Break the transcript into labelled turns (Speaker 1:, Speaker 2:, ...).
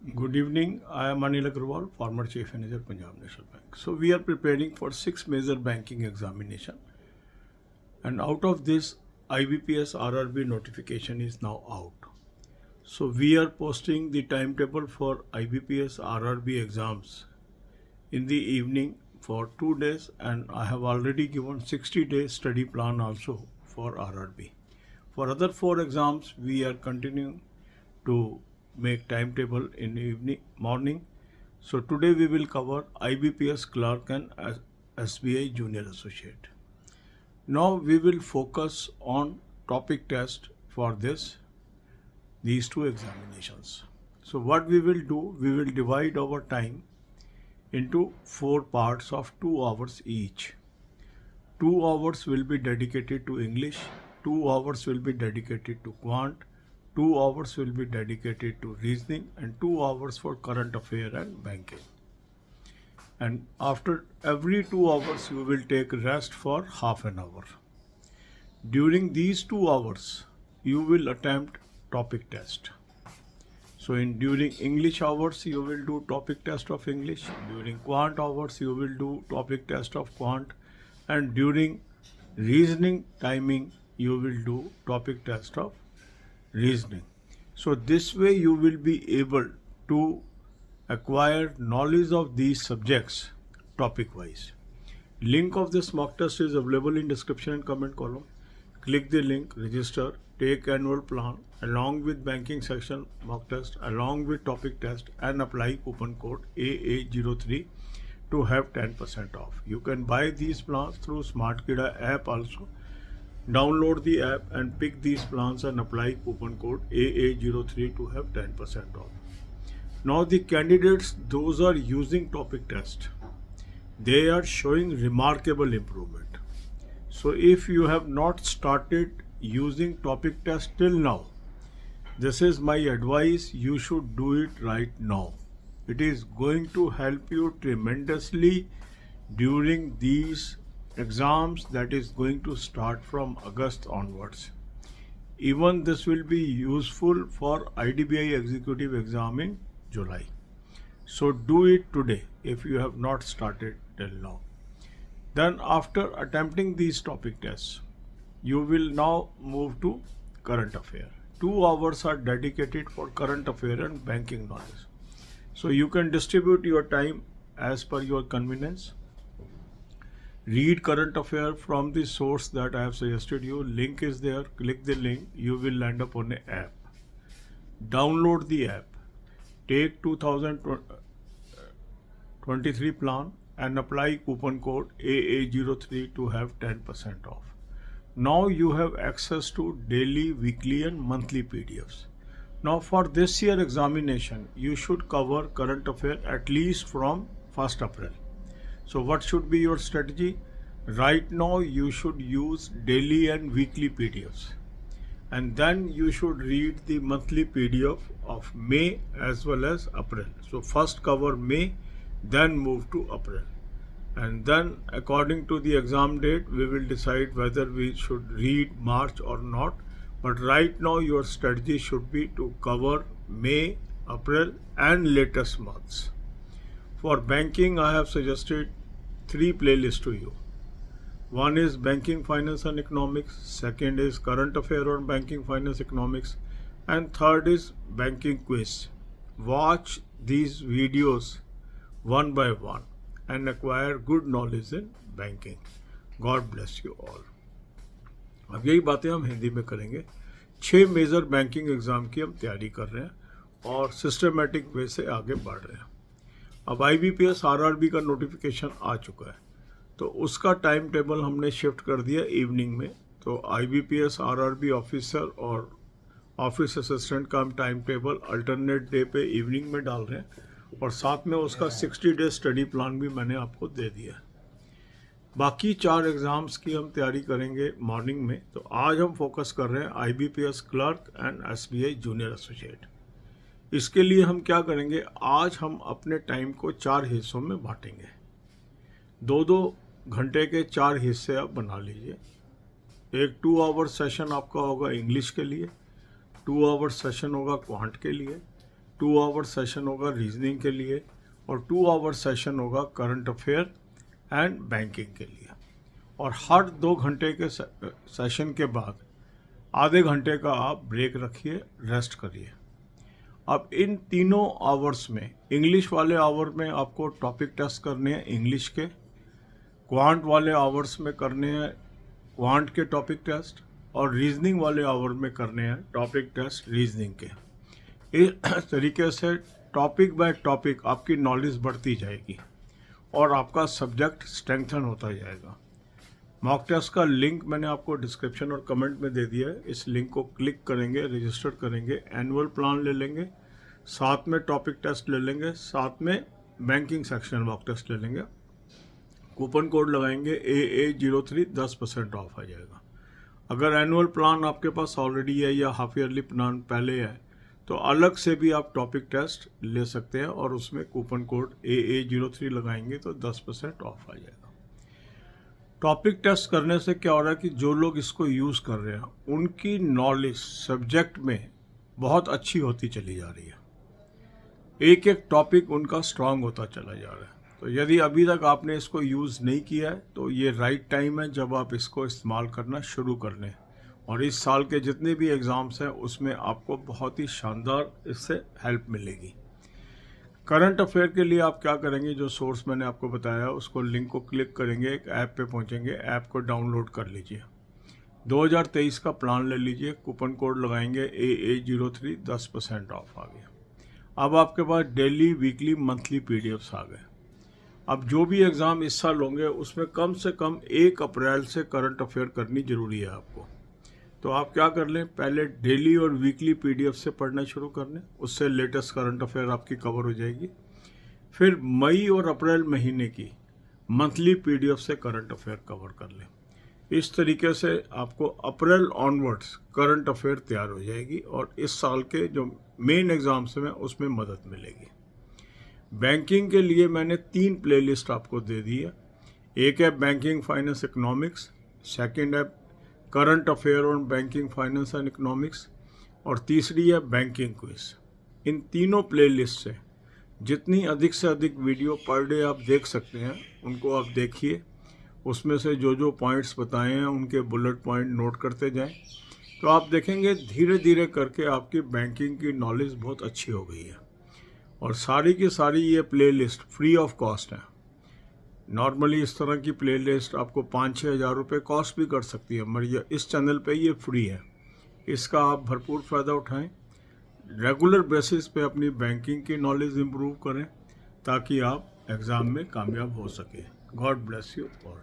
Speaker 1: Good evening. I am Anil Agarwal, former Chief Manager, Punjab National Bank. So we are preparing for 6 major banking examination, and out of this, IBPS RRB notification is now out. So we are posting the timetable for IBPS RRB exams in the evening for 2 days, and I have already given 60-day study plan also for RRB. For other 4 exams, we are continuing to make timetable in the morning. So today we will cover IBPS clerk and SBI junior associate. Now we will focus on topic test for these 2 examinations. So what we will do, we will divide our time into 4 parts of 2 hours each. 2 hours will be dedicated to English, 2 hours will be dedicated to quant, 2 hours will be dedicated to reasoning, and 2 hours for current affair and banking. And after every 2 hours, you will take rest for half an hour. During these 2 hours, you will attempt topic test. So during English hours, you will do topic test of English. During quant hours, you will do topic test of quant. And during reasoning timing, you will do topic test of reasoning. So this way you will be able to acquire knowledge of these subjects topic wise. Link of this mock test is available in description and comment column. Click the link, register, take annual plan along with banking section mock test along with topic test and apply coupon code AA03 to have 10% off. You can buy these plans through SmartKida app also. Download the app and pick these plans and apply coupon code AA03 to have 10% off. Now the candidates, those are using topic test, they are showing remarkable improvement. So if you have not started using topic test till now, this is my advice, you should do it right now. It is going to help you tremendously during these exams that is going to start from August onwards. Even this will be useful for IDBI executive exam in July. So do it today if you have not started till now. Then after attempting these topic tests, you will now move to current affair. 2 hours are dedicated for current affair and banking knowledge. So you can distribute your time as per your convenience. Read current affair from the source that I have suggested you. Link is there. Click the link. You will land up on an app. Download the app. Take 2023 plan and apply coupon code AA03 to have 10% off. Now you have access to daily, weekly and monthly PDFs. Now for this year examination, you should cover current affair at least from 1st April. So what should be your strategy? Right now you should use daily and weekly PDFs. And then you should read the monthly PDF of May as well as April. So first cover May, then move to April. And then according to the exam date, we will decide whether we should read March or not. But right now your strategy should be to cover May, April and latest months. For banking, I have suggested 3 playlists to you. One is banking, finance and economics. Second is current affair on banking, finance, economics. And third is banking quiz. Watch these videos one by one and acquire good knowledge in banking. God bless you all. अब यही बातें हम हिंदी में करेंगे. 6 major banking exam की हम तैयारी कर रहे हैं और सिस्टमेटिक वे से आगे बढ़ रहे हैं. अब IBPS RRB का नोटिफिकेशन आ चुका है, तो उसका टाइम टेबल हमने शिफ्ट कर दिया इवनिंग में. तो IBPS RRB ऑफिसर और ऑफिस असिस्टेंट का हम टाइम टेबल अल्टरनेट डे पे इवनिंग में डाल रहे हैं और साथ में उसका 60 डे स्टडी प्लान भी मैंने आपको दे दिया है. बाकी 4 एग्ज़ाम्स की हम तैयारी करेंगे मॉर्निंग में. तो आज हम फोकस कर रहे हैं IBPS clerk and SBI junior associate. इसके लिए हम क्या करेंगे, आज हम अपने टाइम को 4 हिस्सों में बांटेंगे. 2-2 घंटे के 4 हिस्से आप बना लीजिए. एक 2 आवर सेशन आपका होगा इंग्लिश के लिए, 2 आवर सेशन होगा क्वांट के लिए, 2 आवर सेशन होगा रीजनिंग के लिए और 2 आवर सेशन होगा करंट अफेयर एंड बैंकिंग के लिए। और हर 2 घंटे के सेशन के बाद आधे घंटे का आप ब्रेक रखिए, रेस्ट करिए। अब इन तीनों आवर्स में इंग्लिश वाले आवर में आपको टॉपिक टेस्ट करने हैं इंग्लिश के, क्वांट वाले आवर्स में करने हैं क्वांट के टॉपिक टेस्ट, और रीजनिंग वाले आवर में करने हैं टॉपिक टेस्ट रीजनिंग के। इस तरीके से टॉपिक बाय टॉपिक आपकी नॉलेज बढ़ती जाएगी और आपका सब्जेक्ट स्ट्रेंथन होता जाएगा। मॉक टेस्ट का लिंक मैंने आपको डिस्क्रिप्शन और कमेंट में दे दिया है। इस लिंक को क्लिक करेंगे, रजिस्टर करेंगे, एनुअल प्लान ले लेंगे, साथ में टॉपिक टेस्ट ले लेंगे, साथ में बैंकिंग सेक्शन मॉक टेस्ट ले लेंगे, कूपन कोड लगाएंगे AA03, 10% ऑफ आ जाएगा। अगर एनुअल प्लान आपके पास ऑलरेडी है या हाफ ईयरली प्लान पहले है तो अलग से भी आप टॉपिक टेस्ट ले सकते हैं और उसमें कूपन कोड AA03 लगाएंगे तो 10% ऑफ आ जाएगा। टॉपिक टेस्ट करने से क्या हो रहा है कि जो लोग इसको यूज़ कर रहे हैं उनकी नॉलेज सब्जेक्ट में बहुत अच्छी होती चली जा रही है, एक एक टॉपिक उनका स्ट्रांग होता चला जा रहा है। तो यदि अभी तक आपने इसको यूज़ नहीं किया है तो ये राइट टाइम है जब आप इसको इस्तेमाल करना शुरू कर लें, और इस साल के जितने भी एग्ज़ाम्स हैं उसमें आपको बहुत ही शानदार इससे हेल्प मिलेगी। करंट अफेयर के लिए आप क्या करेंगे, जो सोर्स मैंने आपको बताया उसको लिंक को क्लिक करेंगे, एक ऐप पे पहुंचेंगे, ऐप को डाउनलोड कर लीजिए, 2023 का प्लान ले लीजिए, कूपन कोड लगाएंगे AA03, 10% ऑफ आ गया। अब आपके पास डेली, वीकली, मंथली PDFs आ गए। अब जो भी एग्ज़ाम इस साल होंगे उसमें कम से कम 1 अप्रैल से करंट अफेयर करनी ज़रूरी है आपको। तो आप क्या कर लें, पहले डेली और वीकली PDF से पढ़ना शुरू कर लें, उससे लेटेस्ट करंट अफेयर आपकी कवर हो जाएगी। फिर मई और अप्रैल महीने की मंथली PDF से करंट अफेयर कवर कर लें। इस तरीके से आपको अप्रैल ऑनवर्ड्स करंट अफेयर तैयार हो जाएगी और इस साल के जो मेन एग्ज़ाम्स हैं उसमें मदद मिलेगी। बैंकिंग के लिए मैंने 3 प्लेलिस्ट आपको दे दी है। एक है बैंकिंग फाइनेंस इकोनॉमिक्स, सेकंड है current affair on banking finance and economics, और तीसरी है बैंकिंग क्विज। इन तीनों प्लेलिस्ट से जितनी अधिक से अधिक वीडियो पर डे आप देख सकते हैं उनको आप देखिए, उसमें से जो जो पॉइंट्स बताए हैं उनके बुलेट पॉइंट नोट करते जाएं, तो आप देखेंगे धीरे धीरे करके आपकी बैंकिंग की नॉलेज बहुत अच्छी हो गई है। और सारी की सारी ये प्लेलिस्ट फ्री ऑफ कॉस्ट है। नॉर्मली इस तरह की प्लेलिस्ट आपको 5-6 हज़ार रुपये कॉस्ट भी कर सकती है, मगर इस चैनल पे ये फ्री है, इसका आप भरपूर फ़ायदा उठाएं। रेगुलर बेसिस पे अपनी बैंकिंग की नॉलेज इम्प्रूव करें ताकि आप एग्ज़ाम में कामयाब हो सकें। God bless you all.